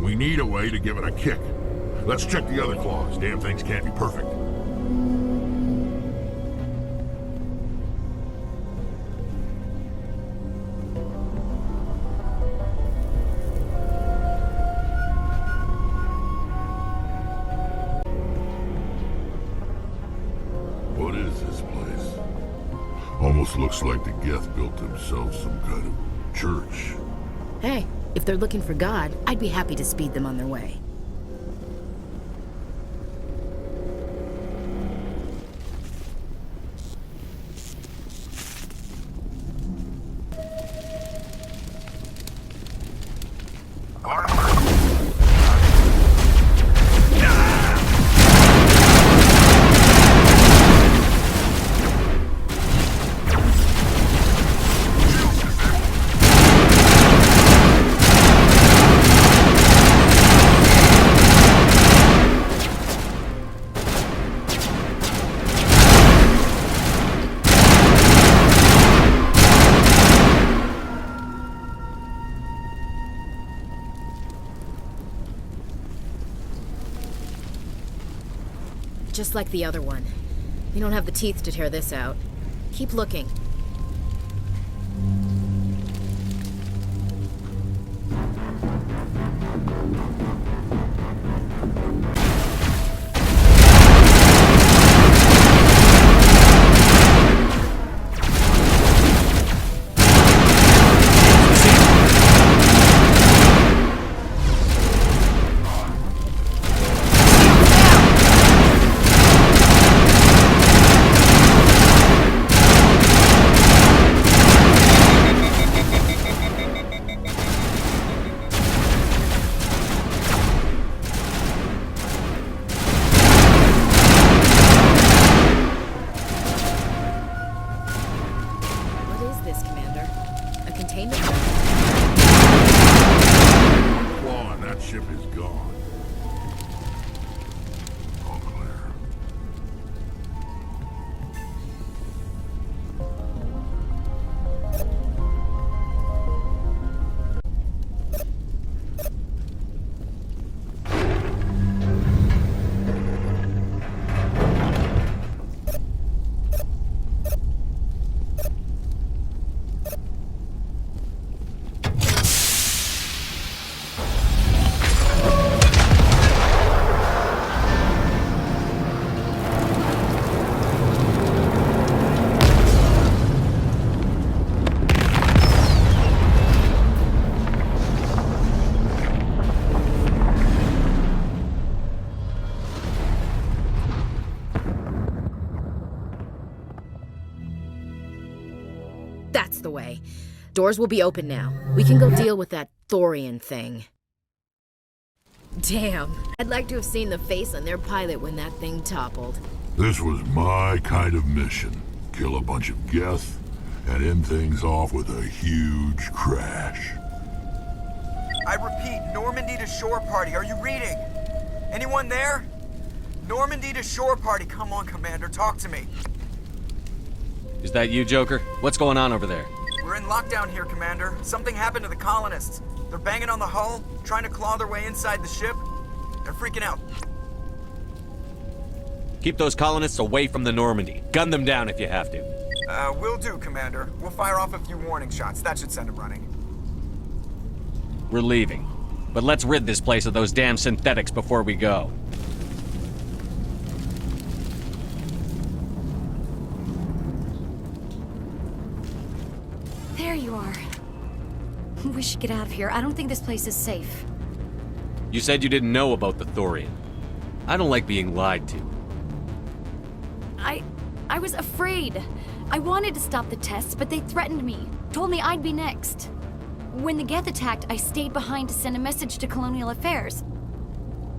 We need a way to give it a kick. Let's check the other claws. Damn things can't be perfect. What is this place? Almost looks like the Geth built themselves some kind of church. Hey, if they're looking for God, I'd be happy to speed them on their way. Just like the other one. You don't have the teeth to tear this out. Keep looking. Claw and that ship is gone. All clear. That's the way. Doors will be open now. We can go deal with that Thorian thing. Damn, I'd like to have seen the face on their pilot when that thing toppled. This was my kind of mission. Kill a bunch of Geth and end things off with a huge crash. I repeat, Normandy to shore party. Are you reading? Anyone there? Normandy to shore party. Come on, Commander, talk to me. Is that you, Joker? What's going on over there? We're in lockdown here, Commander. Something happened to the colonists. They're banging on the hull, trying to claw their way inside the ship. They're freaking out. Keep those colonists away from the Normandy. Gun them down if you have to. Will do, Commander. We'll fire off a few warning shots. That should send them running. We're leaving. But let's rid this place of those damn synthetics before we go. There you are. We should get out of here. I don't think this place is safe. You said you didn't know about the Thorian. I don't like being lied to. I was afraid. I wanted to stop the tests, but they threatened me. Told me I'd be next. When the Geth attacked, I stayed behind to send a message to Colonial Affairs.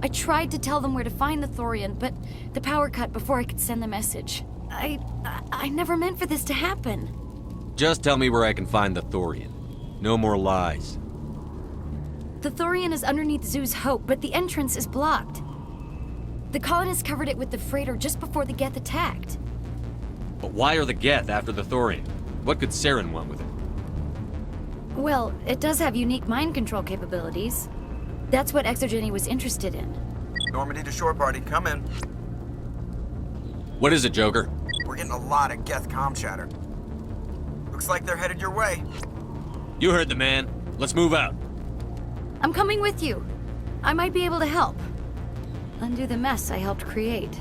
I tried to tell them where to find the Thorian, but the power cut before I could send the message. I never meant for this to happen. Just tell me where I can find the Thorian. No more lies. The Thorian is underneath Zoo's Hope, but the entrance is blocked. The colonists covered it with the freighter just before the Geth attacked. But why are the Geth after the Thorian? What could Saren want with it? Well, it does have unique mind control capabilities. That's what Exogeny was interested in. Normandy to shore party, come in. What is it, Joker? We're getting a lot of Geth comm chatter. Looks like they're headed your way. You heard the man. Let's move out. I'm coming with you. I might be able to help. Undo the mess I helped create.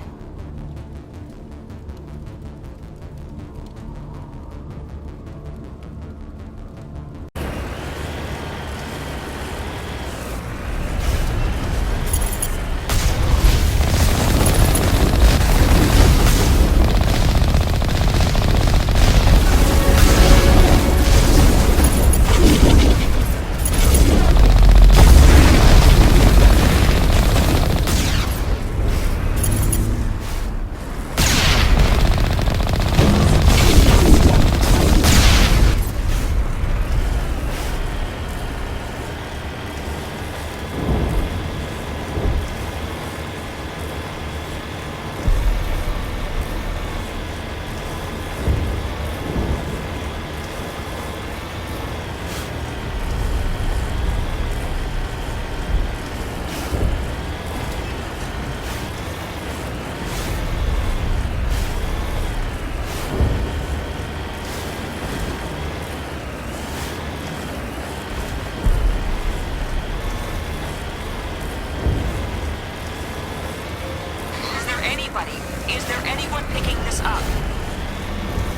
Is there anyone picking this up?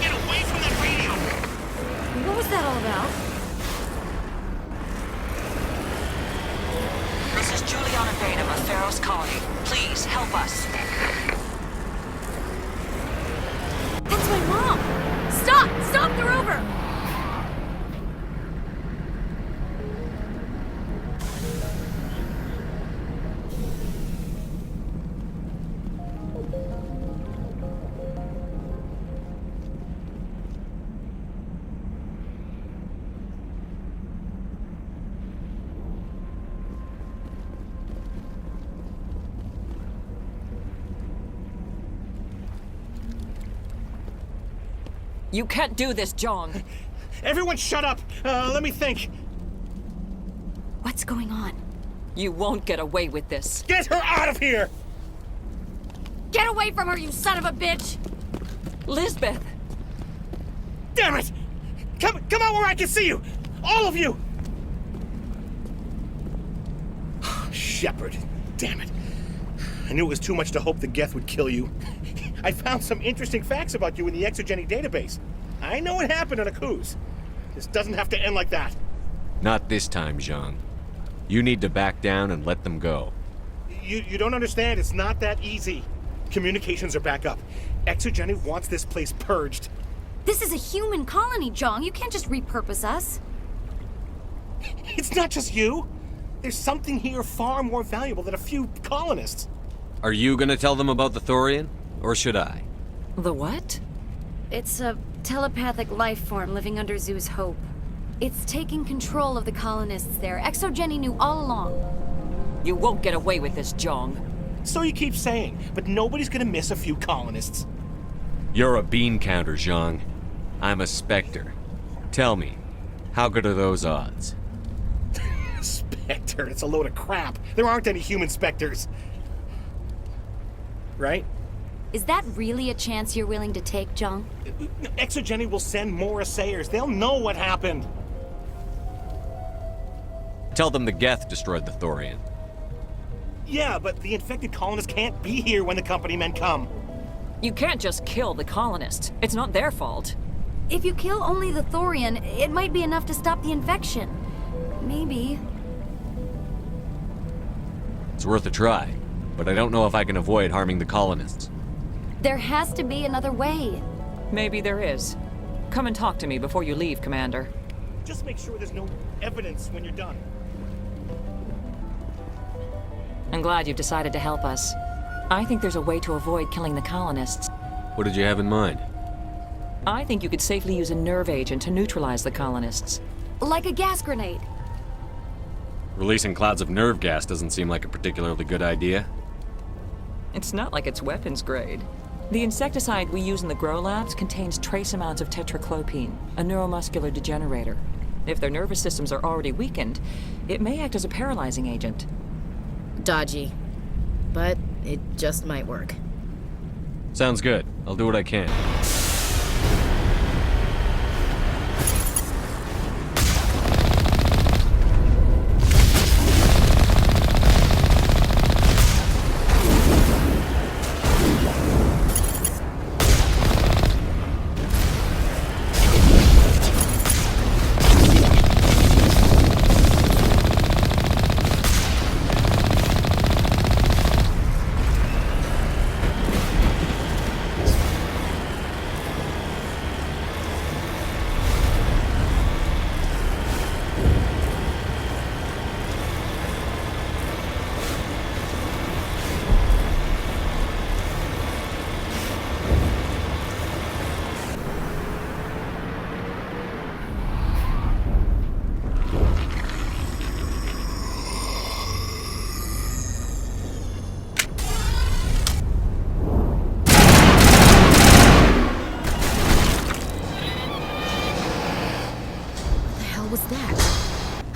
Get away from that radio! What was that all about? This is Juliana Bainham of Pharaoh's Colony. Please, help us. That's my mom! Stop! Stop the rover! You can't do this, Jong. Everyone shut up! Let me think. What's going on? You won't get away with this. Get her out of here! Get away from her, you son of a bitch! Lisbeth! Damn it! Come out where I can see you! All of you! Shepard, damn it. I knew it was too much to hope the Geth would kill you. I found some interesting facts about you in the Exogeny database. I know it happened on a cruise. This doesn't have to end like that. Not this time, Zhang. You need to back down and let them go. You don't understand. It's not that easy. Communications are back up. Exogeny wants this place purged. This is a human colony, Jong. You can't just repurpose us. It's not just you. There's something here far more valuable than a few colonists. Are you gonna tell them about the Thorian? Or should I? The what? It's a telepathic life form living under Zoo's hope. It's taking control of the colonists there. Exogeny knew all along. You won't get away with this, Jong. So you keep saying, but nobody's gonna miss a few colonists. You're a bean counter, Zhang. I'm a Spectre. Tell me, how good are those odds? Spectre, it's a load of crap. There aren't any human Spectres. Right? Is that really a chance you're willing to take, Jong? Exogeny will send more assayers. They'll know what happened. Tell them the Geth destroyed the Thorian. Yeah, but the infected colonists can't be here when the company men come. You can't just kill the colonists. It's not their fault. If you kill only the Thorian, it might be enough to stop the infection. Maybe. It's worth a try, but I don't know if I can avoid harming the colonists. There has to be another way. Maybe there is. Come and talk to me before you leave, Commander. Just make sure there's no evidence when you're done. I'm glad you've decided to help us. I think there's a way to avoid killing the colonists. What did you have in mind? I think you could safely use a nerve agent to neutralize the colonists. Like a gas grenade. Releasing clouds of nerve gas doesn't seem like a particularly good idea. It's not like it's weapons grade. The insecticide we use in the grow labs contains trace amounts of tetraclopine, a neuromuscular degenerator. If their nervous systems are already weakened, it may act as a paralyzing agent. Dodgy. But it just might work. Sounds good. I'll do what I can.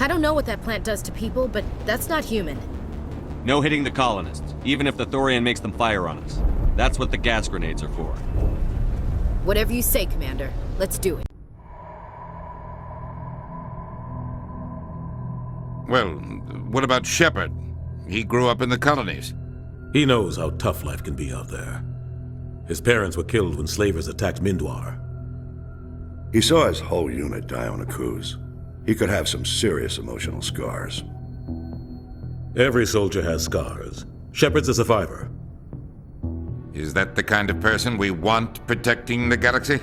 I don't know what that plant does to people, but that's not human. No hitting the colonists, even if the Thorian makes them fire on us. That's what the gas grenades are for. Whatever you say, Commander. Let's do it. Well, what about Shepard? He grew up in the colonies. He knows how tough life can be out there. His parents were killed when slavers attacked Mindwar. He saw his whole unit die on a cruise. He could have some serious emotional scars. Every soldier has scars. Shepard's a survivor. Is that the kind of person we want protecting the galaxy?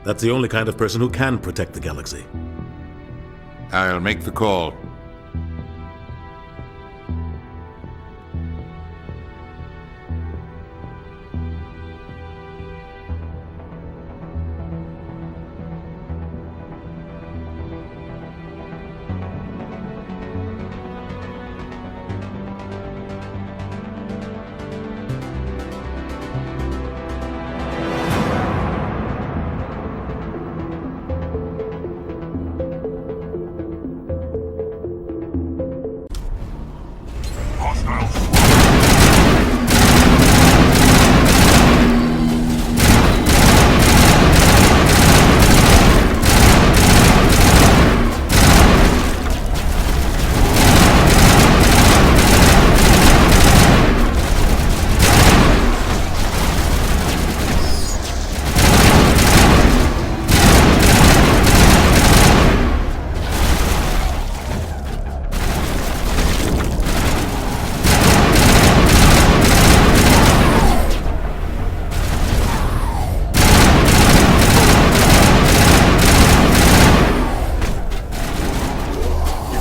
That's the only kind of person who can protect the galaxy. I'll make the call.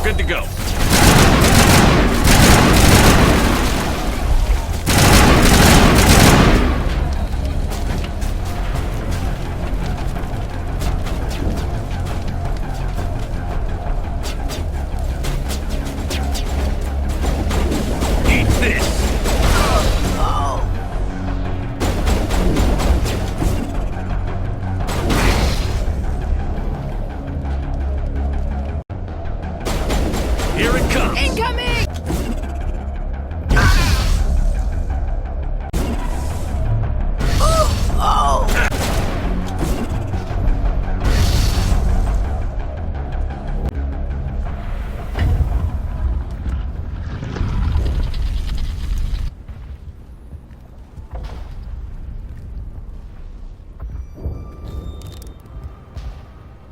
Good to go. Eat this! Here it comes. Incoming!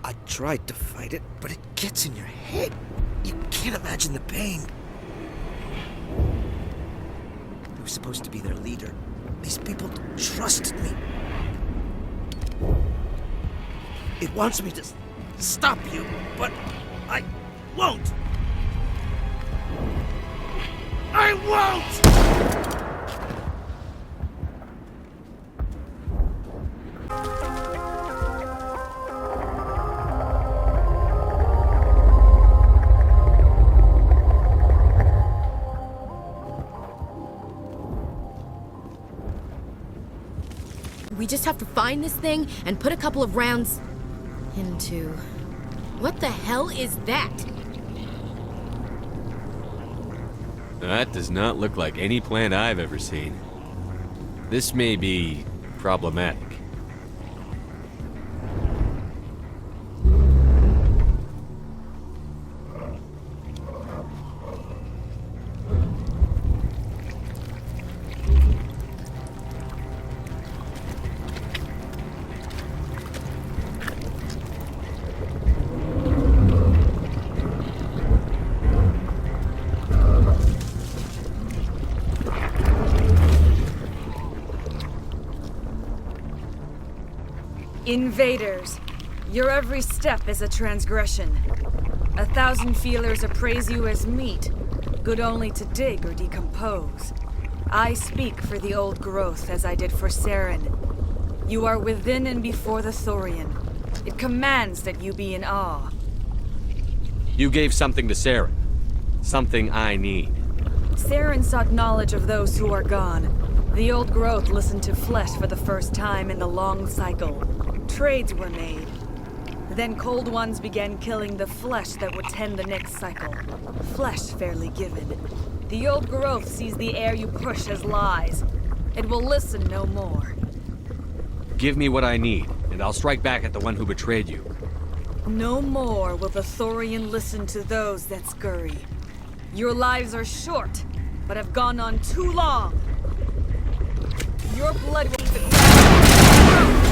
I tried to fight it, but it gets in your head. You can't imagine the pain. I was supposed to be their leader. These people trusted me. It wants me to stop you, but I won't. I won't! We just have to find this thing and put a couple of rounds into What the hell is that? That does not look like any plant I've ever seen. This may be problematic. Invaders, your every step is a transgression. 1,000 feelers appraise you as meat, good only to dig or decompose. I speak for the old growth as I did for Saren. You are within and before the Thorian. It commands that you be in awe. You gave something to Saren. Something I need. Saren sought knowledge of those who are gone. The old growth listened to flesh for the first time in the long cycle. Trades were made. Then cold ones began killing the flesh that would tend the next cycle. Flesh fairly given. The old growth sees the air you push as lies. It will listen no more. Give me what I need, and I'll strike back at the one who betrayed you. No more will the Thorian listen to those that scurry. Your lives are short, but have gone on too long. Your blood will be the ground.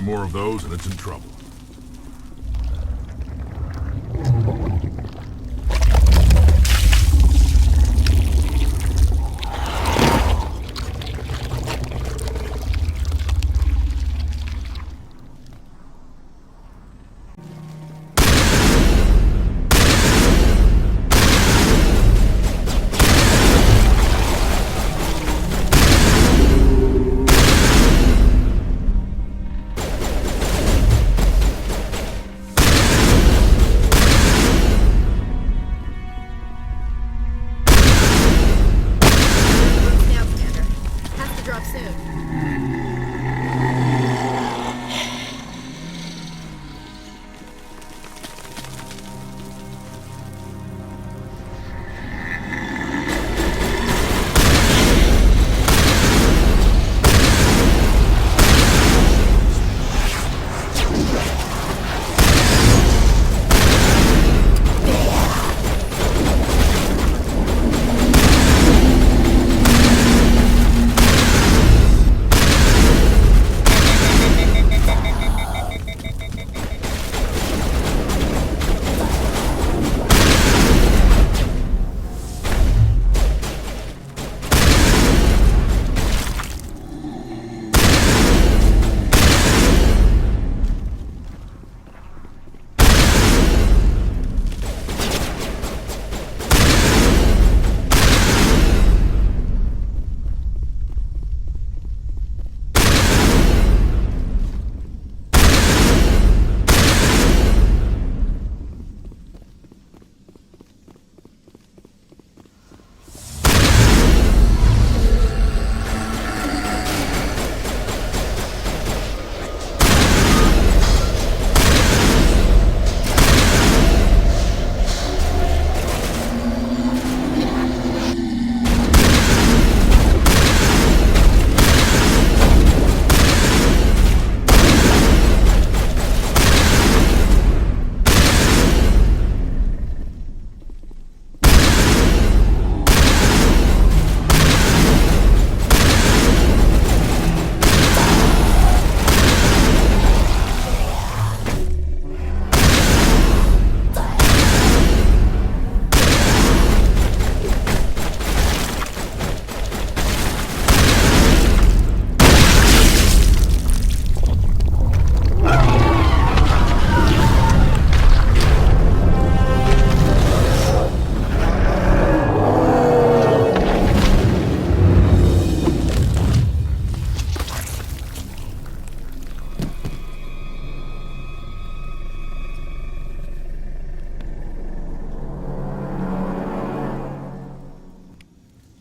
More of those and it's in trouble.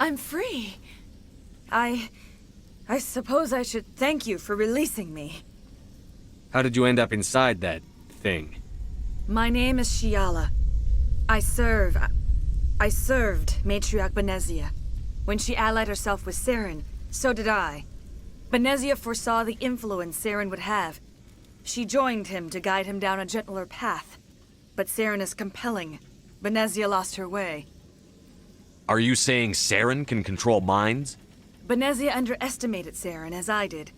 I'm free. I suppose I should thank you for releasing me. How did you end up inside that thing? My name is Shiala. I served Matriarch Benezia. When she allied herself with Saren, so did I. Benezia foresaw the influence Saren would have. She joined him to guide him down a gentler path. But Saren is compelling. Benezia lost her way. Are you saying Saren can control minds? Benezia underestimated Saren, as I did.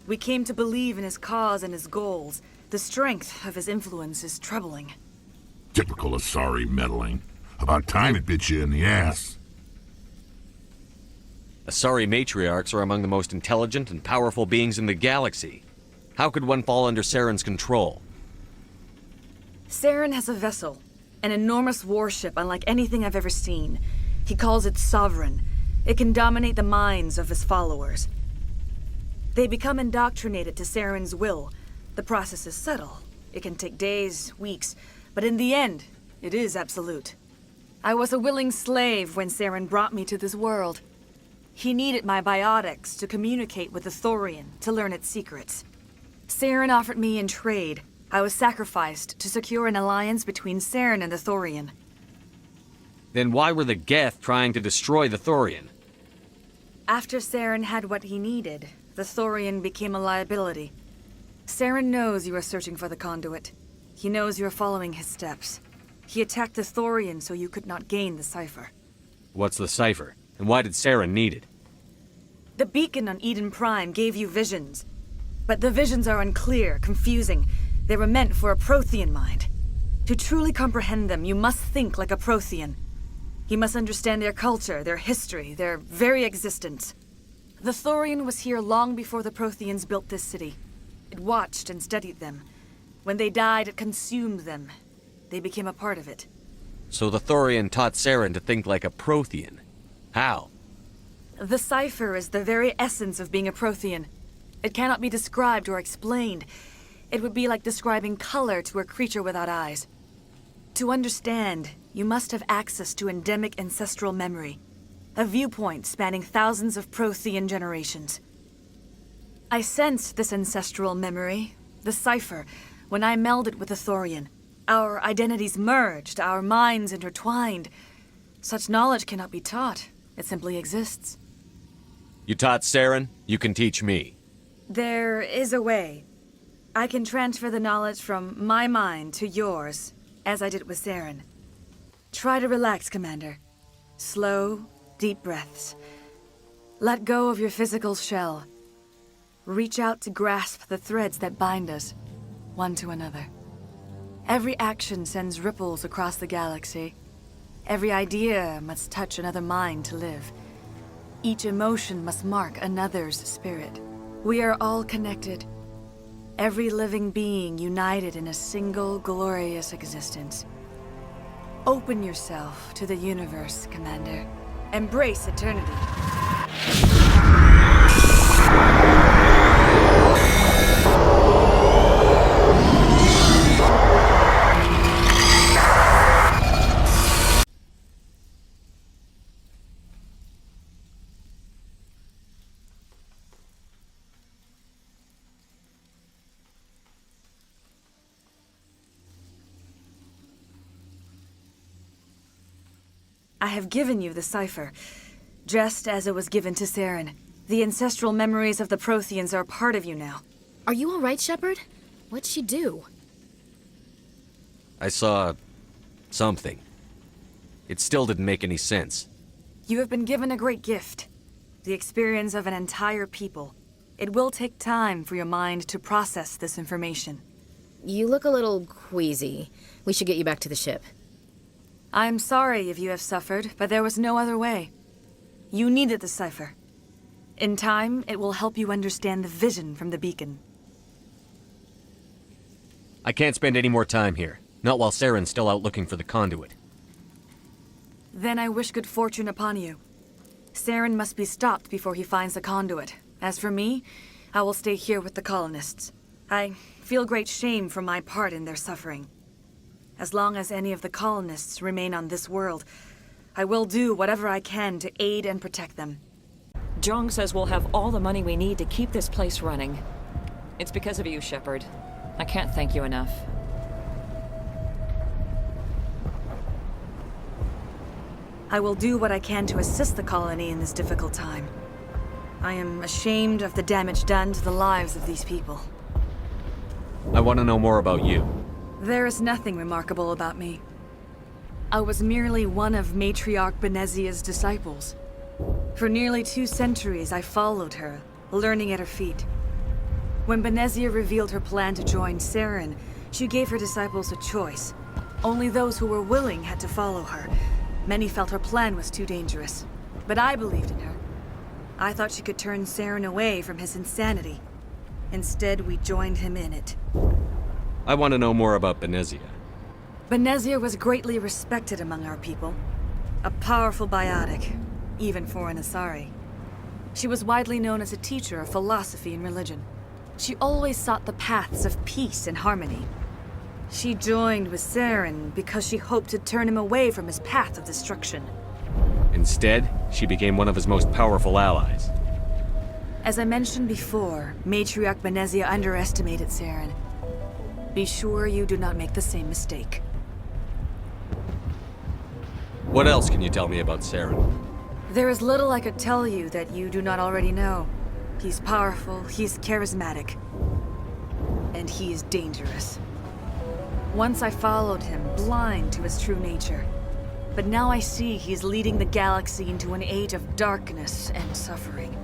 We came to believe in his cause and his goals. The strength of his influence is troubling. Typical Asari meddling. About time it bit you in the ass. Asari matriarchs are among the most intelligent and powerful beings in the galaxy. How could one fall under Saren's control? Saren has a vessel, an enormous warship unlike anything I've ever seen. He calls it Sovereign. It can dominate the minds of his followers. They become indoctrinated to Saren's will. The process is subtle. It can take days, weeks, but in the end, it is absolute. I was a willing slave when Saren brought me to this world. He needed my biotics to communicate with the Thorian, to learn its secrets. Saren offered me in trade. I was sacrificed to secure an alliance between Saren and the Thorian. Then why were the Geth trying to destroy the Thorian? After Saren had what he needed, the Thorian became a liability. Saren knows you are searching for the conduit. He knows you are following his steps. He attacked the Thorian so you could not gain the cipher. What's the cipher? And why did Saren need it? The beacon on Eden Prime gave you visions. But the visions are unclear, confusing. They were meant for a Prothean mind. To truly comprehend them, you must think like a Prothean. You must understand their culture, their history, their very existence. The Thorian was here long before the Protheans built this city. It watched and studied them. When they died, it consumed them. They became a part of it. So the Thorian taught Saren to think like a Prothean. How? The cipher is the very essence of being a Prothean. It cannot be described or explained. It would be like describing color to a creature without eyes. To understand, you must have access to endemic ancestral memory, a viewpoint spanning thousands of Prothean generations. I sensed this ancestral memory, the cipher, when I melded with the Thorian. Our identities merged, our minds intertwined. Such knowledge cannot be taught. It simply exists. You taught Saren, you can teach me. There is a way. I can transfer the knowledge from my mind to yours, as I did with Saren. Try to relax, Commander. Slow, deep breaths. Let go of your physical shell. Reach out to grasp the threads that bind us, one to another. Every action sends ripples across the galaxy. Every idea must touch another mind to live. Each emotion must mark another's spirit. We are all connected. Every living being united in a single glorious existence. Open yourself to the universe, Commander. Embrace eternity. I have given you the cipher, just as it was given to Saren. The ancestral memories of the Protheans are part of you now. Are you all right, Shepard? What'd she do? I saw something. It still didn't make any sense. You have been given a great gift. The experience of an entire people. It will take time for your mind to process this information. You look a little queasy. We should get you back to the ship. I'm sorry if you have suffered, but there was no other way. You needed the cipher. In time, it will help you understand the vision from the beacon. I can't spend any more time here. Not while Saren's still out looking for the conduit. Then I wish good fortune upon you. Saren must be stopped before he finds the conduit. As for me, I will stay here with the colonists. I feel great shame for my part in their suffering. As long as any of the colonists remain on this world, I will do whatever I can to aid and protect them. Jong says we'll have all the money we need to keep this place running. It's because of you, Shepard. I can't thank you enough. I will do what I can to assist the colony in this difficult time. I am ashamed of the damage done to the lives of these people. I want to know more about you. There is nothing remarkable about me. I was merely one of Matriarch Benezia's disciples. For nearly 2 centuries, I followed her, learning at her feet. When Benezia revealed her plan to join Saren, she gave her disciples a choice. Only those who were willing had to follow her. Many felt her plan was too dangerous, but I believed in her. I thought she could turn Saren away from his insanity. Instead, we joined him in it. I want to know more about Benezia. Benezia was greatly respected among our people. A powerful biotic, even for an Asari. She was widely known as a teacher of philosophy and religion. She always sought the paths of peace and harmony. She joined with Saren because she hoped to turn him away from his path of destruction. Instead, she became one of his most powerful allies. As I mentioned before, Matriarch Benezia underestimated Saren. Be sure you do not make the same mistake. What else can you tell me about Saren? There is little I could tell you that you do not already know. He's powerful, he's charismatic, and he is dangerous. Once I followed him, blind to his true nature. But now I see he's leading the galaxy into an age of darkness and suffering.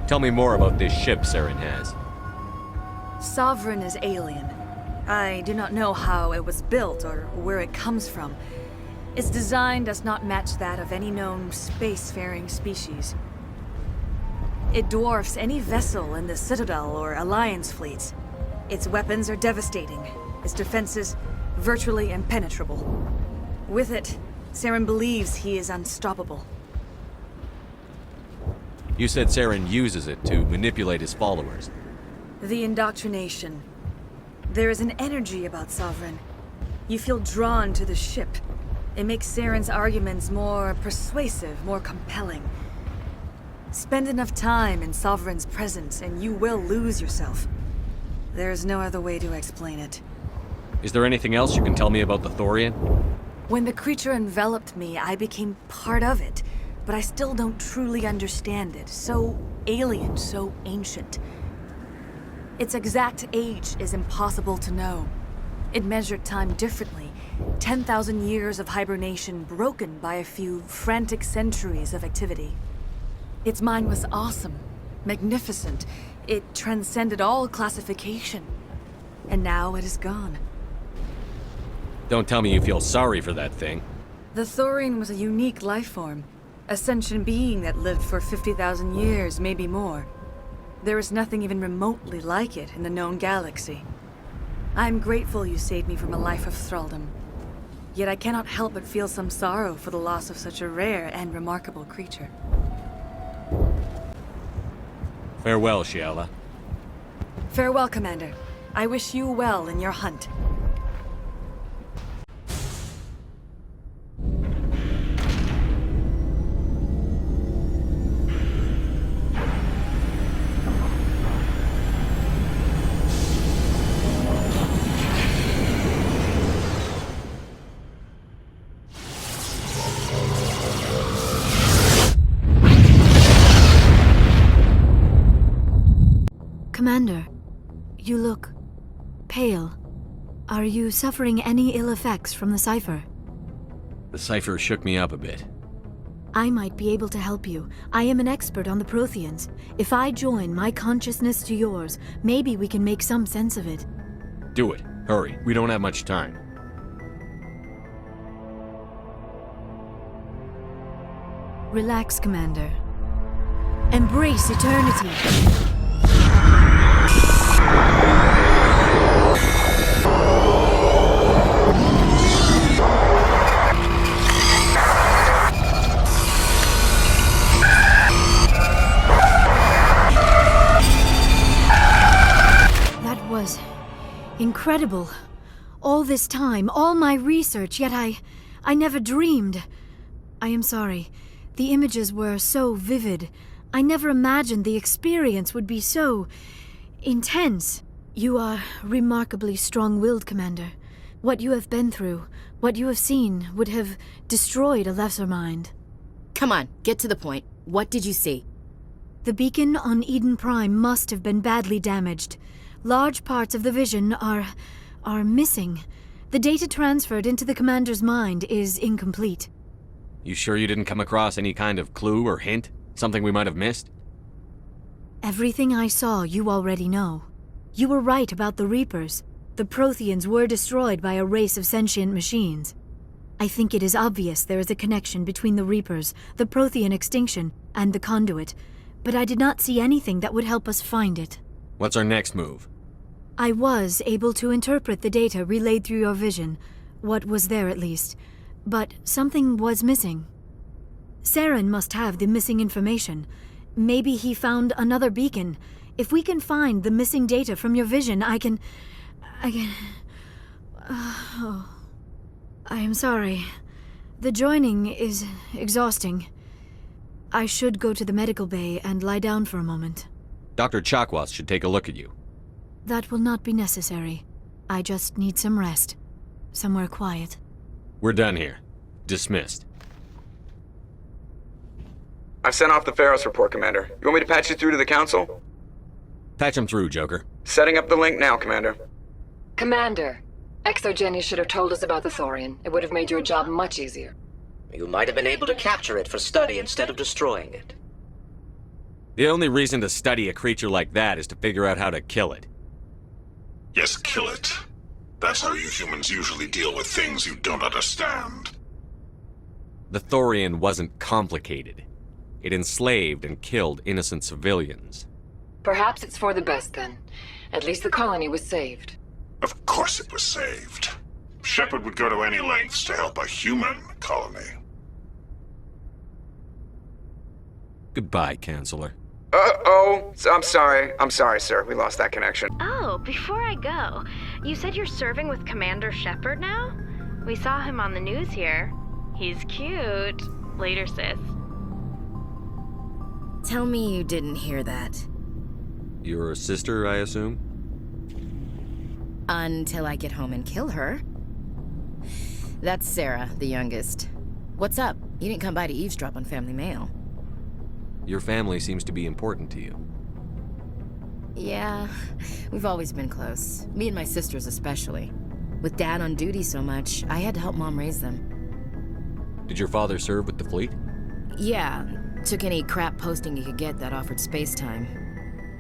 Tell me more about this ship Saren has. Sovereign is alien. I do not know how it was built or where it comes from. Its design does not match that of any known spacefaring species. It dwarfs any vessel in the Citadel or Alliance fleets. Its weapons are devastating, its defenses virtually impenetrable. With it, Saren believes he is unstoppable. You said Saren uses it to manipulate his followers. The indoctrination. There is an energy about Sovereign. You feel drawn to the ship. It makes Saren's arguments more persuasive, more compelling. Spend enough time in Sovereign's presence and you will lose yourself. There is no other way to explain it. Is there anything else you can tell me about the Thorian? When the creature enveloped me, I became part of it, but I still don't truly understand it. So alien, so ancient. Its exact age is impossible to know. It measured time differently. 10,000 years of hibernation broken by a few frantic centuries of activity. Its mind was awesome, magnificent. It transcended all classification. And now it is gone. Don't tell me you feel sorry for that thing. The Thorian was a unique life form. A sentient being that lived for 50,000 years, maybe more. There is nothing even remotely like it in the known galaxy. I'm grateful you saved me from a life of thraldom. Yet I cannot help but feel some sorrow for the loss of such a rare and remarkable creature. Farewell, Shiala. Farewell, Commander. I wish you well in your hunt. Commander, you look pale. Are you suffering any ill effects from the cipher? The cipher shook me up a bit. I might be able to help you. I am an expert on the Protheans. If I join my consciousness to yours, maybe we can make some sense of it. Do it. Hurry. We don't have much time. Relax, Commander. Embrace eternity. That was incredible. All this time, all my research, yet I I never dreamed. I am sorry. The images were so vivid. I never imagined the experience would be so intense. You are remarkably strong-willed, Commander. What you have been through, what you have seen, would have destroyed a lesser mind. Come on, get to the point. What did you see? The beacon on Eden Prime must have been badly damaged. Large parts of the vision are missing. The data transferred into the Commander's mind is incomplete. You sure you didn't come across any kind of clue or hint? Something we might have missed? Everything I saw you already know. You were right about the Reapers. The Protheans were destroyed by a race of sentient machines. I think it is obvious there is a connection between the Reapers, the Prothean extinction, and the Conduit, but I did not see anything that would help us find it. What's our next move? I was able to interpret the data relayed through your vision, what was there at least, but something was missing. Saren must have the missing information. Maybe he found another beacon. If we can find the missing data from your vision, I can... I am sorry. The joining is exhausting. I should go to the medical bay and lie down for a moment. Dr. Chakwas should take a look at you. That will not be necessary. I just need some rest. Somewhere quiet. We're done here. Dismissed. I've sent off the Pharos report, Commander. You want me to patch you through to the Council? Patch him through, Joker. Setting up the link now, Commander. Commander, Exogeny should have told us about the Thorian. It would have made your job much easier. You might have been able to capture it for study instead of destroying it. The only reason to study a creature like that is to figure out how to kill it. Yes, kill it. That's how you humans usually deal with things you don't understand. The Thorian wasn't complicated. It enslaved and killed innocent civilians. Perhaps it's for the best then. At least the colony was saved. Of course it was saved. Shepard would go to any lengths to help a human colony. Goodbye, Counselor. Uh-oh. I'm sorry, sir. We lost that connection. Oh, before I go, you said you're serving with Commander Shepard now? We saw him on the news here. He's cute. Later, sis. Tell me you didn't hear that. Your sister, I assume? Until I get home and kill her. That's Sarah, the youngest. What's up? You didn't come by to eavesdrop on family mail. Your family seems to be important to you. Yeah, we've always been close. Me and my sisters especially. With Dad on duty so much, I had to help Mom raise them. Did your father serve with the fleet? Yeah, took any crap posting he could get that offered space time.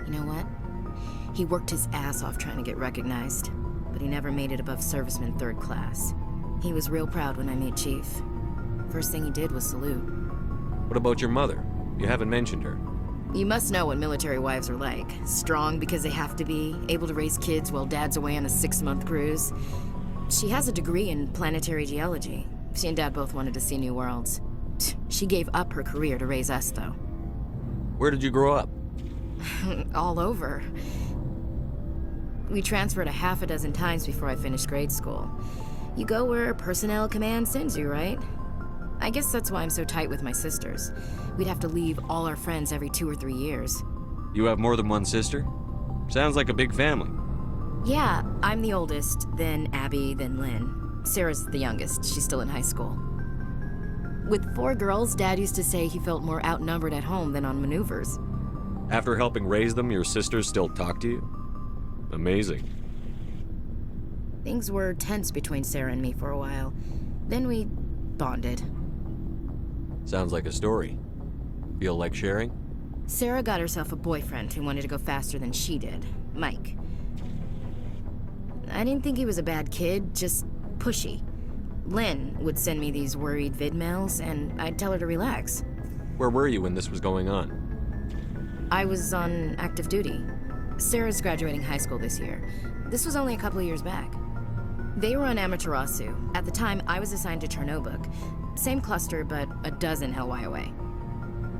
You know what? He worked his ass off trying to get recognized, but he never made it above serviceman 3rd class. He was real proud when I made chief. First thing he did was salute. What about your mother? You haven't mentioned her. You must know what military wives are like. Strong because they have to be, able to raise kids while Dad's away on a 6-month cruise. She has a degree in planetary geology. She and Dad both wanted to see new worlds. She gave up her career to raise us, though. Where did you grow up? All over. We transferred a half a dozen times before I finished grade school. You go where personnel command sends you, right? I guess that's why I'm so tight with my sisters. We'd have to leave all our friends every 2 or 3 years. You have more than one sister? Sounds like a big family. Yeah, I'm the oldest, then Abby, then Lynn. Sarah's the youngest. She's still in high school. With 4 girls, Dad used to say he felt more outnumbered at home than on maneuvers. After helping raise them, your sisters still talk to you? Amazing. Things were tense between Sarah and me for a while. Then we bonded. Sounds like a story. Feel like sharing? Sarah got herself a boyfriend who wanted to go faster than she did, Mike. I didn't think he was a bad kid, just pushy. Lynn would send me these worried vid mails, and I'd tell her to relax. Where were you when this was going on? I was on active duty. Sarah's graduating high school this year. This was only a couple of years back. They were on Amaterasu. At the time, I was assigned to Chernobog. Same cluster, but a dozen LY away.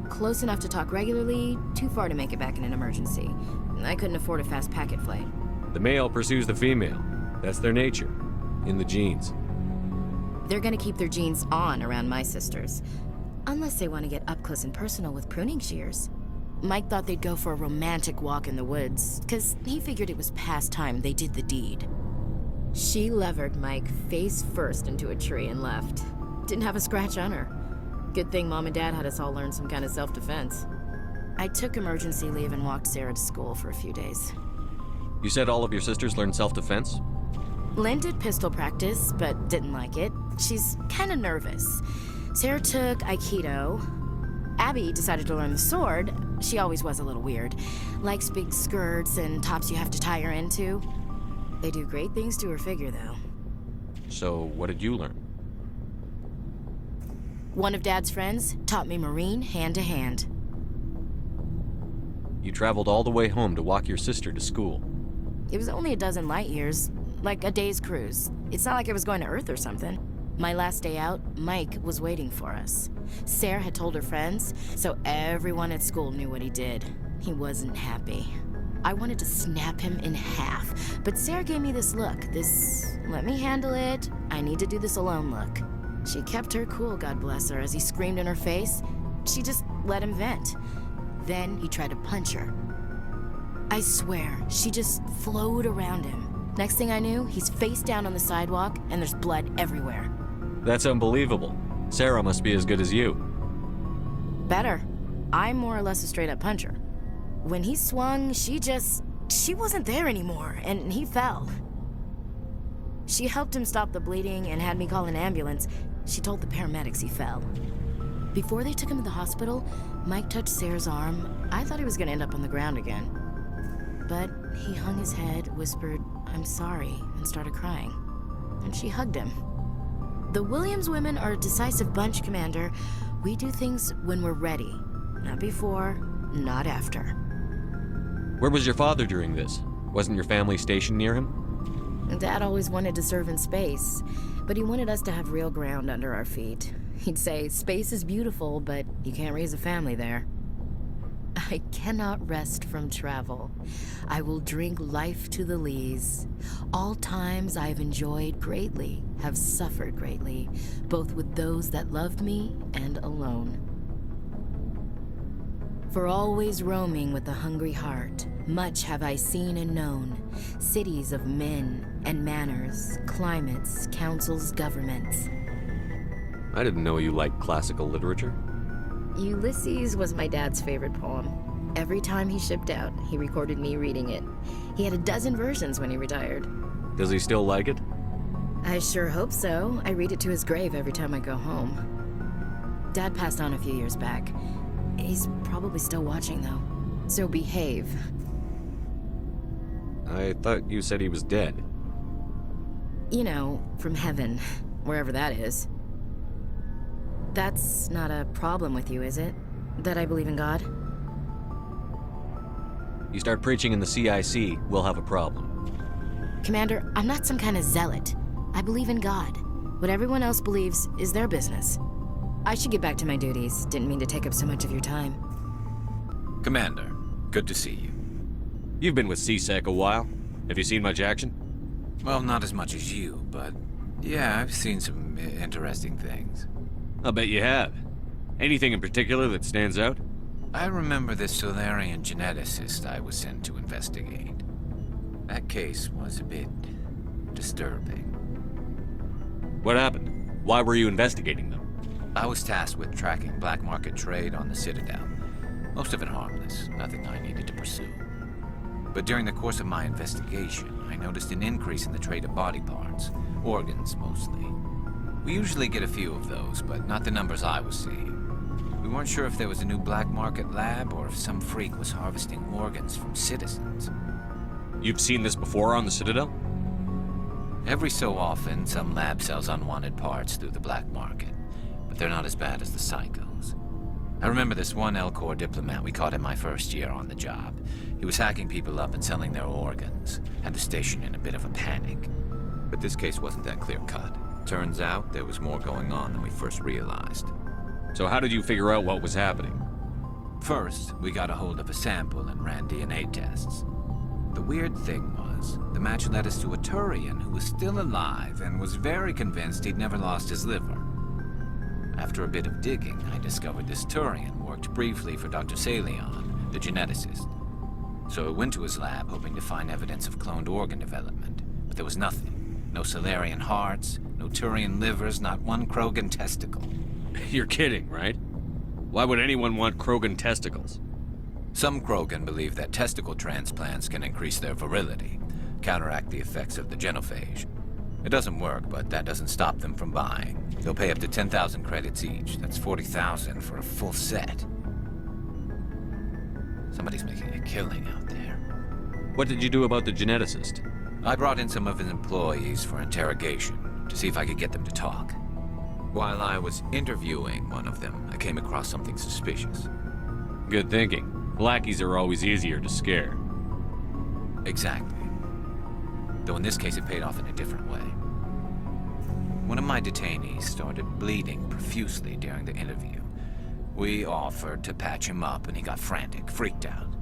Close enough to talk regularly, too far to make it back in an emergency. I couldn't afford a fast packet flight. The male pursues the female. That's their nature. In the genes. They're gonna keep their genes on around my sisters. Unless they want to get up close and personal with pruning shears. Mike thought they'd go for a romantic walk in the woods, because he figured it was past time they did the deed. She levered Mike face first into a tree and left. Didn't have a scratch on her. Good thing Mom and Dad had us all learn some kind of self-defense. I took emergency leave and walked Sarah to school for a few days. You said all of your sisters learned self-defense? Lynn did pistol practice, but didn't like it. She's kind of nervous. Sarah took Aikido. Abby decided to learn the sword. She always was a little weird. Likes big skirts and tops you have to tie her into. They do great things to her figure, though. So, what did you learn? One of Dad's friends taught me Marine hand to hand. You traveled all the way home to walk your sister to school. It was only a dozen light years, like a day's cruise. It's not like I was going to Earth or something. My last day out, Mike was waiting for us. Sarah had told her friends, so everyone at school knew what he did. He wasn't happy. I wanted to snap him in half, but Sarah gave me this look, this let me handle it, I need to do this alone look. She kept her cool, God bless her, as he screamed in her face. She just let him vent. Then he tried to punch her. I swear, she just flowed around him. Next thing I knew, he's face down on the sidewalk, and there's blood everywhere. That's unbelievable. Sarah must be as good as you. Better. I'm more or less a straight-up puncher. When he swung, she wasn't there anymore, and he fell. She helped him stop the bleeding and had me call an ambulance. She told the paramedics he fell. Before they took him to the hospital, Mike touched Sarah's arm. I thought he was gonna end up on the ground again. But he hung his head, whispered, "I'm sorry," and started crying. And she hugged him. The Williams women are a decisive bunch, Commander. We do things when we're ready. Not before, not after. Where was your father during this? Wasn't your family stationed near him? Dad always wanted to serve in space, but he wanted us to have real ground under our feet. He'd say, space is beautiful, but you can't raise a family there. I cannot rest from travel. I will drink life to the lees. All times I have enjoyed greatly, have suffered greatly, both with those that loved me and alone. For always roaming with a hungry heart, much have I seen and known, cities of men and manners, climates, councils, governments. I didn't know you liked classical literature. Ulysses was my dad's favorite poem. Every time he shipped out, he recorded me reading it. He had a dozen versions when he retired. Does he still like it? I sure hope so. I read it to his grave every time I go home. Dad passed on a few years back. He's probably still watching, though. So behave. I thought you said he was dead. You know, from heaven, wherever that is. That's not a problem with you, is it? That I believe in God? You start preaching in the CIC, we'll have a problem. Commander, I'm not some kind of zealot. I believe in God. What everyone else believes is their business. I should get back to my duties. Didn't mean to take up so much of your time. Commander, good to see you. You've been with CSEC a while. Have you seen much action? Well, not as much as you, but yeah, I've seen some interesting things. I'll bet you have. Anything in particular that stands out? I remember this Solarian geneticist I was sent to investigate. That case was a bit disturbing. What happened? Why were you investigating them? I was tasked with tracking black market trade on the Citadel. Most of it harmless, nothing I needed to pursue. But during the course of my investigation, I noticed an increase in the trade of body parts, organs mostly. We usually get a few of those, but not the numbers I was seeing. We weren't sure if there was a new black market lab or if some freak was harvesting organs from citizens. You've seen this before on the Citadel? Every so often, some lab sells unwanted parts through the black market, but they're not as bad as the psychos. I remember this one L-Corps diplomat we caught in my first year on the job. He was hacking people up and selling their organs, had the station in a bit of a panic. But this case wasn't that clear-cut. Turns out there was more going on than we first realized. So how did you figure out what was happening? First, we got a hold of a sample and ran DNA tests. The weird thing was. The match led us to a Turian who was still alive and was very convinced he'd never lost his liver. After a bit of digging, I discovered this Turian worked briefly for Dr. Salion, the geneticist. So I went to his lab hoping to find evidence of cloned organ development, but there was nothing. No Salarian hearts, no Turian livers, not one Krogan testicle. You're kidding, right? Why would anyone want Krogan testicles? Some Krogan believe that testicle transplants can increase their virility, counteract the effects of the genophage. It doesn't work, but that doesn't stop them from buying. They'll pay up to 10,000 credits each. That's 40,000 for a full set. Somebody's making a killing out there. What did you do about the geneticist? I brought in some of his employees for interrogation, to see if I could get them to talk. While I was interviewing one of them, I came across something suspicious. Good thinking. Lackeys are always easier to scare. Exactly. Though in this case it paid off in a different way. One of my detainees started bleeding profusely during the interview. We offered to patch him up and he got frantic, freaked out.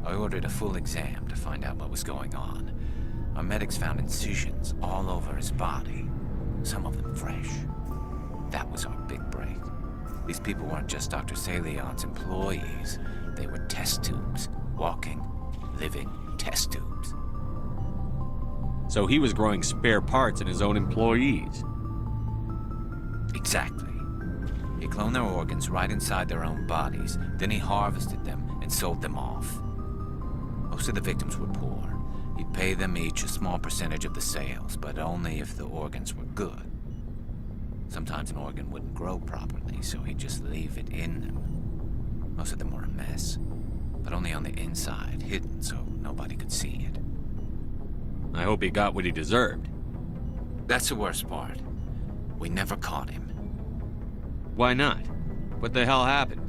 I ordered a full exam to find out what was going on. Our medics found incisions all over his body, some of them fresh. That was our big break. These people weren't just Dr. Salion's employees. They were test tubes. Walking, living test tubes. So he was growing spare parts in his own employees. Exactly. He cloned their organs right inside their own bodies. Then he harvested them and sold them off. Most of the victims were poor. He'd pay them each a small percentage of the sales, but only if the organs were good. Sometimes an organ wouldn't grow properly, so he'd just leave it in them. Most of them were a mess, but only on the inside, hidden so nobody could see it. I hope he got what he deserved. That's the worst part. We never caught him. Why not? What the hell happened?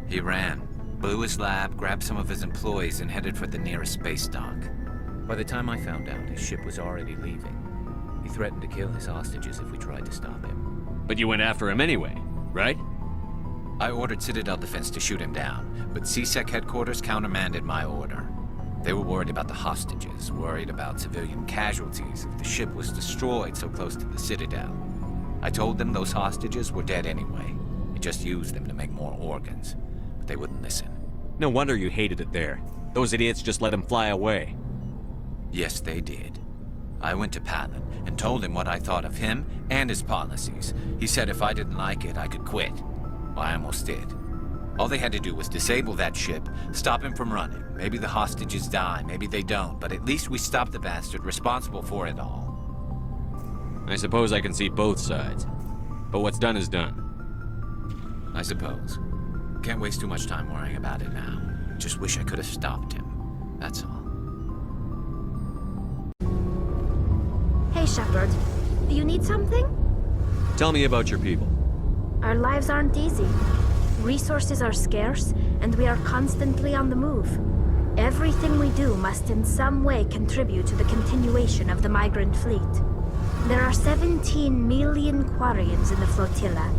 He ran, blew his lab, grabbed some of his employees, and headed for the nearest space dock. By the time I found out, his ship was already leaving. He threatened to kill his hostages if we tried to stop him. But you went after him anyway, right? I ordered Citadel Defense to shoot him down, but CSEC headquarters countermanded my order. They were worried about the hostages, worried about civilian casualties if the ship was destroyed so close to the Citadel. I told them those hostages were dead anyway. We just used them to make more organs, but they wouldn't listen. No wonder you hated it there. Those idiots just let him fly away. Yes, they did. I went to Palin and told him what I thought of him and his policies. He said if I didn't like it, I could quit. Well, I almost did. All they had to do was disable that ship, stop him from running. Maybe the hostages die, maybe they don't, but at least we stopped the bastard responsible for it all. I suppose I can see both sides. But what's done is done. I suppose. Can't waste too much time worrying about it now. Just wish I could have stopped him. That's all. Hey, Shepard. You need something? Tell me about your people. Our lives aren't easy. Resources are scarce, and we are constantly on the move. Everything we do must in some way contribute to the continuation of the migrant fleet. There are 17 million Quarians in the flotilla,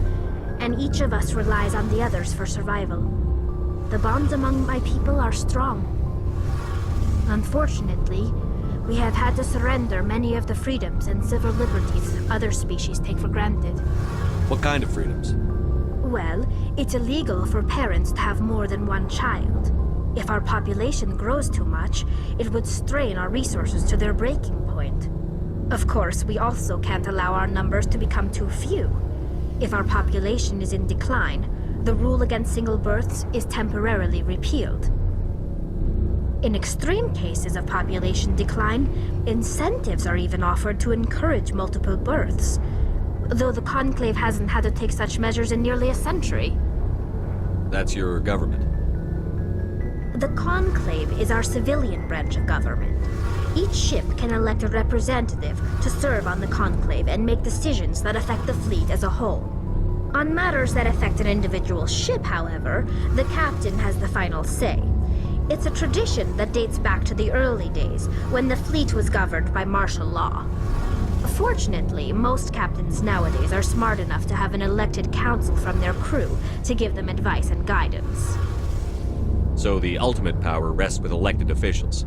and each of us relies on the others for survival. The bonds among my people are strong. Unfortunately, we have had to surrender many of the freedoms and civil liberties other species take for granted. What kind of freedoms? Well, it's illegal for parents to have more than one child. If our population grows too much, it would strain our resources to their breaking point. Of course, we also can't allow our numbers to become too few. If our population is in decline, the rule against single births is temporarily repealed. In extreme cases of population decline, incentives are even offered to encourage multiple births, though the Conclave hasn't had to take such measures in nearly a century. That's your government. The Conclave is our civilian branch of government. Each ship can elect a representative to serve on the Conclave and make decisions that affect the fleet as a whole. On matters that affect an individual ship, however, the captain has the final say. It's a tradition that dates back to the early days, when the fleet was governed by martial law. Fortunately, most captains nowadays are smart enough to have an elected council from their crew to give them advice and guidance. So the ultimate power rests with elected officials.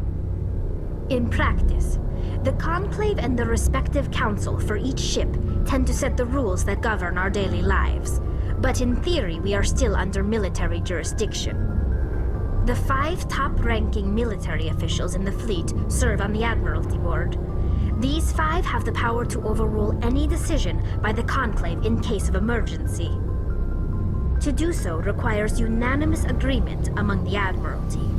In practice, the Conclave and the respective council for each ship tend to set the rules that govern our daily lives, but in theory we are still under military jurisdiction. The 5 top-ranking military officials in the fleet serve on the Admiralty Board. These 5 have the power to overrule any decision by the Conclave in case of emergency. To do so requires unanimous agreement among the Admiralty,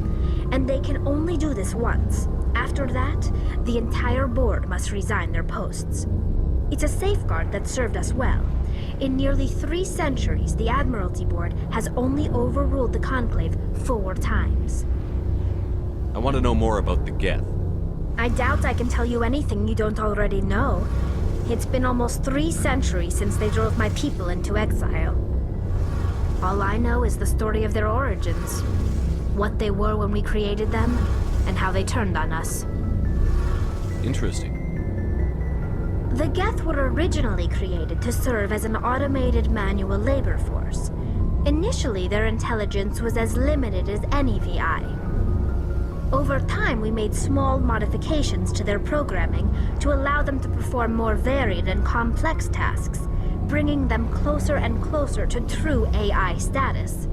and they can only do this once. After that, the entire board must resign their posts. It's a safeguard that served us well. In nearly 3 centuries, the Admiralty Board has only overruled the Conclave 4 times. I want to know more about the Geth. I doubt I can tell you anything you don't already know. It's been almost 3 centuries since they drove my people into exile. All I know is the story of their origins, what they were when we created them, and how they turned on us. Interesting. The Geth were originally created to serve as an automated manual labor force. Initially, their intelligence was as limited as any VI. Over time, we made small modifications to their programming to allow them to perform more varied and complex tasks, bringing them closer and closer to true AI status.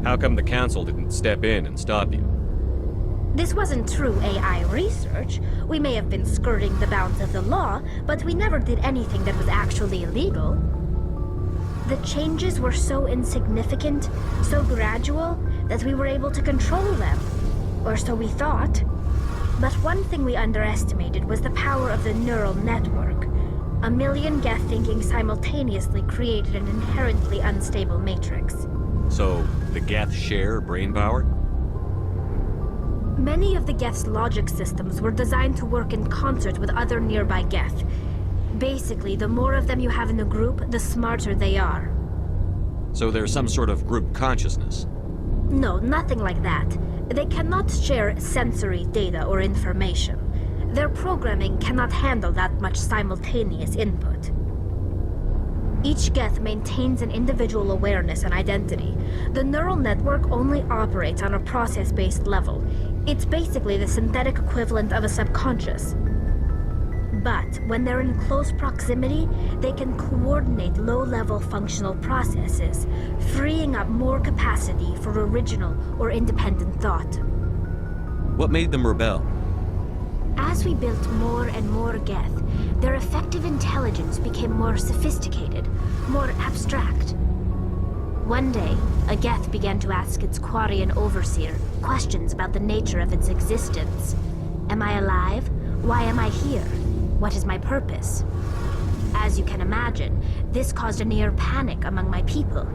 How come the Council didn't step in and stop you? This wasn't true AI research. We may have been skirting the bounds of the law, but we never did anything that was actually illegal. The changes were so insignificant, so gradual, that we were able to control them. Or so we thought. But one thing we underestimated was the power of the neural network. 1 million Geth thinking simultaneously created an inherently unstable matrix. So, the Geth share brain power? Many of the Geth's logic systems were designed to work in concert with other nearby Geth. Basically, the more of them you have in a group, the smarter they are. So there's some sort of group consciousness? No, nothing like that. They cannot share sensory data or information. Their programming cannot handle that much simultaneous input. Each Geth maintains an individual awareness and identity. The neural network only operates on a process-based level. It's basically the synthetic equivalent of a subconscious. But when they're in close proximity, they can coordinate low-level functional processes, freeing up more capacity for original or independent thought. What made them rebel? As we built more and more Geth, their effective intelligence became more sophisticated, more abstract. One day, a Geth began to ask its Quarian overseer questions about the nature of its existence. Am I alive? Why am I here? What is my purpose? As you can imagine, this caused a near panic among my people.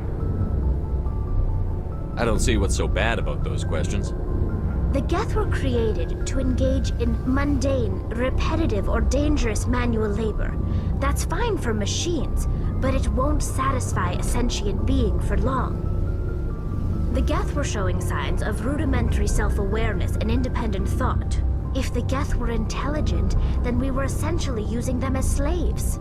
I don't see what's so bad about those questions. The Geth were created to engage in mundane, repetitive, or dangerous manual labor. That's fine for machines, but it won't satisfy a sentient being for long. The Geth were showing signs of rudimentary self-awareness and independent thought. If the Geth were intelligent, then we were essentially using them as slaves.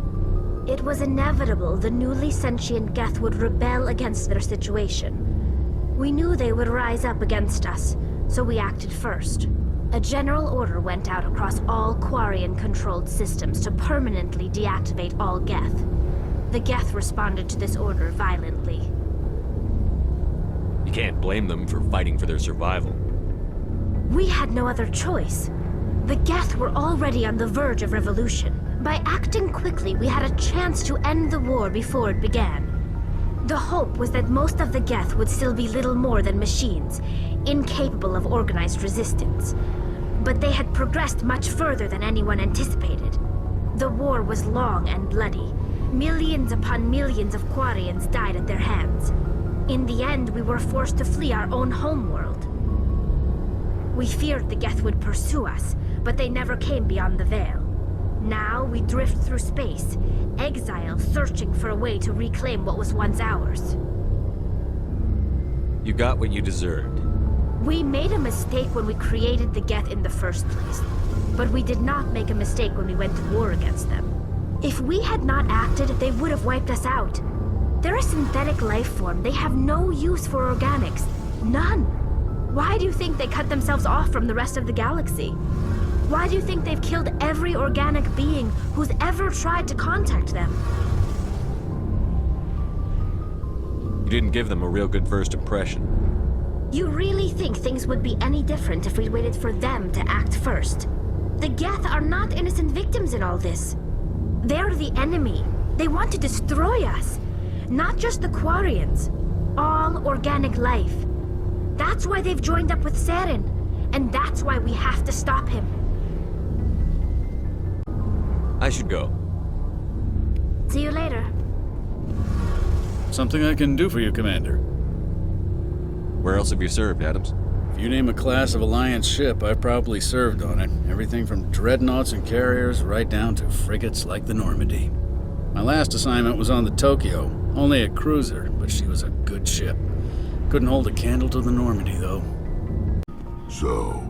It was inevitable the newly sentient Geth would rebel against their situation. We knew they would rise up against us, so we acted first. A general order went out across all Quarian-controlled systems to permanently deactivate all Geth. The Geth responded to this order violently. You can't blame them for fighting for their survival. We had no other choice. The Geth were already on the verge of revolution. By acting quickly, we had a chance to end the war before it began. The hope was that most of the Geth would still be little more than machines, incapable of organized resistance. But they had progressed much further than anyone anticipated. The war was long and bloody. Millions upon millions of Quarians died at their hands. In the end, we were forced to flee our own homeworld. We feared the Geth would pursue us, but they never came beyond the Veil. Now we drift through space, exile searching for a way to reclaim what was once ours. You got what you deserved. We made a mistake when we created the Geth in the first place, but we did not make a mistake when we went to war against them. If we had not acted, they would have wiped us out. They're a synthetic life form. They have no use for organics. None. Why do you think they cut themselves off from the rest of the galaxy? Why do you think they've killed every organic being who's ever tried to contact them? You didn't give them a real good first impression. You really think things would be any different if we waited for them to act first? The Geth are not innocent victims in all this. They're the enemy. They want to destroy us. Not just the Quarians. All organic life. That's why they've joined up with Saren. And that's why we have to stop him. I should go. See you later. Something I can do for you, Commander. Where else have you served, Adams? If you name a class of Alliance ship, I've probably served on it. Everything from dreadnoughts and carriers right down to frigates like the Normandy. My last assignment was on the Tokyo, only a cruiser, but she was a good ship. Couldn't hold a candle to the Normandy, though. So,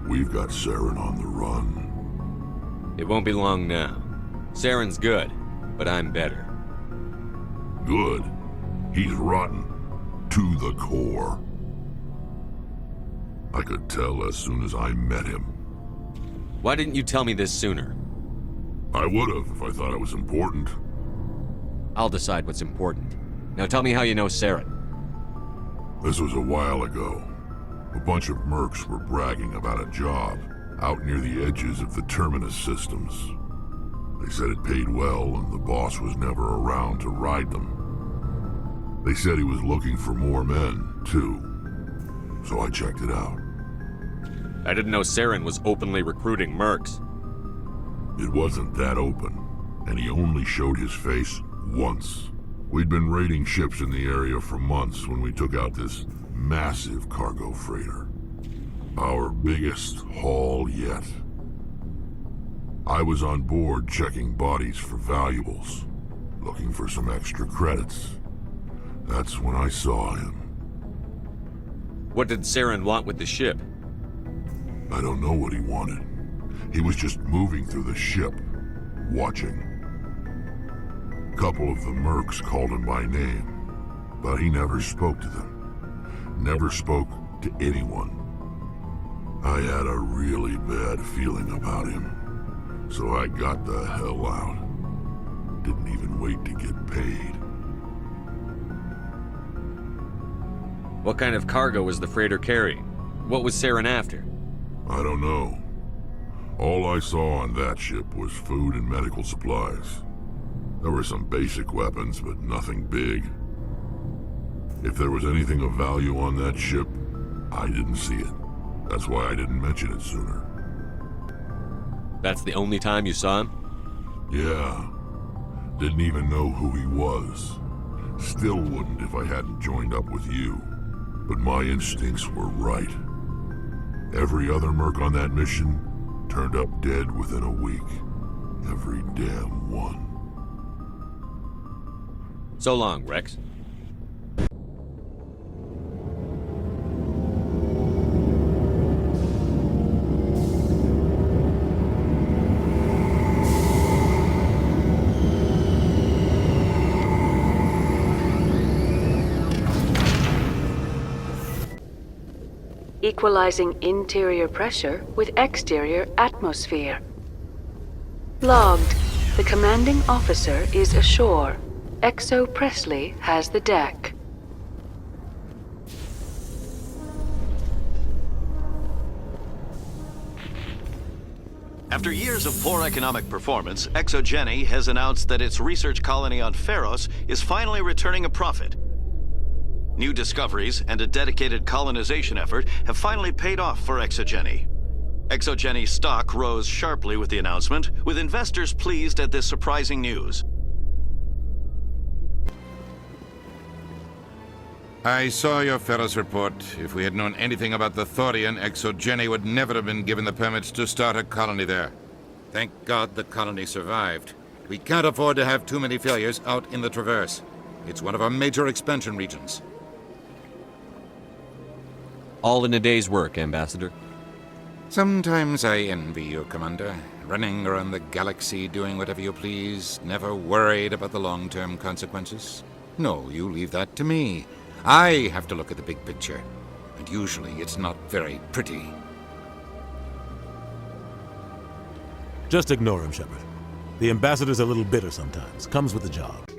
we've got Saren on the run. It won't be long now. Saren's good, but I'm better. Good? He's rotten. To the core. I could tell as soon as I met him. Why didn't you tell me this sooner? I would've if I thought it was important. I'll decide what's important. Now tell me how you know Saren. This was a while ago. A bunch of mercs were bragging about a job out near the edges of the Terminus systems. They said it paid well and the boss was never around to ride them. They said he was looking for more men, too. So I checked it out. I didn't know Saren was openly recruiting mercs. It wasn't that open, and he only showed his face once. We'd been raiding ships in the area for months when we took out this massive cargo freighter. Our biggest haul yet. I was on board checking bodies for valuables, looking for some extra credits. That's when I saw him. What did Saren want with the ship? I don't know what he wanted. He was just moving through the ship, watching. A couple of the mercs called him by name, but he never spoke to them. Never spoke to anyone. I had a really bad feeling about him, so I got the hell out. Didn't even wait to get paid. What kind of cargo was the freighter carrying? What was Saren after? I don't know. All I saw on that ship was food and medical supplies. There were some basic weapons, but nothing big. If there was anything of value on that ship, I didn't see it. That's why I didn't mention it sooner. That's the only time you saw him? Yeah. Didn't even know who he was. Still wouldn't if I hadn't joined up with you. But my instincts were right. Every other merc on that mission turned up dead within a week. Every damn one. So long, Rex. Equalizing interior pressure with exterior atmosphere. Logged. The commanding officer is ashore. Exo Presley has the deck. After years of poor economic performance, ExoGeni has announced that its research colony on Pharos is finally returning a profit. New discoveries and a dedicated colonization effort have finally paid off for ExoGeni. ExoGeni's stock rose sharply with the announcement, with investors pleased at this surprising news. I saw your Ferris report. If we had known anything about the Thorian, ExoGeni would never have been given the permits to start a colony there. Thank God the colony survived. We can't afford to have too many failures out in the Traverse. It's one of our major expansion regions. All in a day's work, Ambassador. Sometimes I envy you, Commander. Running around the galaxy, doing whatever you please, never worried about the long-term consequences. No, you leave that to me. I have to look at the big picture. and usually it's not very pretty. Just ignore him, Shepard. The ambassador's a little bitter sometimes. Comes with the job.